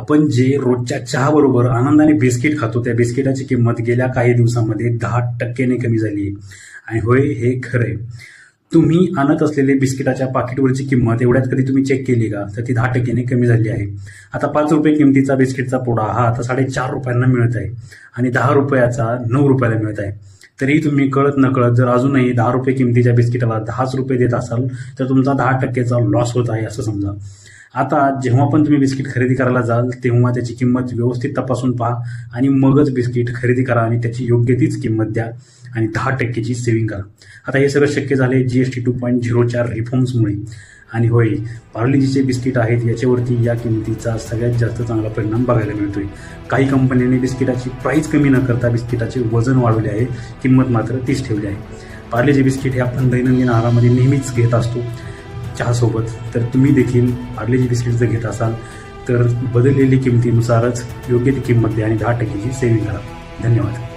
आपण जे रोजच्या चहाबरोबर आनंदाने बिस्किट खातो त्या बिस्किटाची किंमत गेल्या काही दिवसांमध्ये 10% कमी झाली आहे. आणि होय, हे खरं आहे. तुम्ही आणत असलेले बिस्किटाच्या पाकिटवरची किंमत एवढ्यात कधी तुम्ही चेक केली का? तर ती 10% कमी झाली आहे. आता 5 रुपये किमतीचा बिस्किटचा पुडा हा आता 4.5 रुपयांना मिळत आहे आणि 10 रुपयाचा 9 रुपयाला मिळत आहे. तरी तुम्ही कळत नकळत जर अजूनही 10 रुपये किमतीच्या बिस्किटाला 10च रुपये देत असाल तर तुमचा 10%चा लॉस होत आहे असं समजा. आता जेव्हा पण तुम्ही बिस्किट खरेदी करायला जाल तेव्हा त्याची किंमत व्यवस्थित तपासून पहा आणि मगच बिस्किट खरेदी करा आणि त्याची योग्य तीच किंमत द्या आणि 10%ची सेव्हिंग करा. आता हे सगळं शक्य झाले GST 2.0च्या रिफॉर्म्समुळे. आणि होय, पार्लेजीचे बिस्किट आहेत याच्यावरती या किमतीचा सगळ्यात जास्त चांगला परिणाम बघायला मिळतोय. काही कंपन्यांनी बिस्किटाची प्राईस कमी न करता बिस्किटाचे वजन वाढवले आहे, किंमत मात्र तीच ठेवली आहे. पार्लेजी बिस्किट हे आपण दैनंदिन आहारामध्ये नेहमीच घेत असतो चहासोबत. तर तुम्ही देखील पार्लेजी बिस्किट जर घेत असाल तर बदललेली किमतीनुसारच योग्य ती किंमत द्या आणि 10%ची सेव्हिंग करा. धन्यवाद.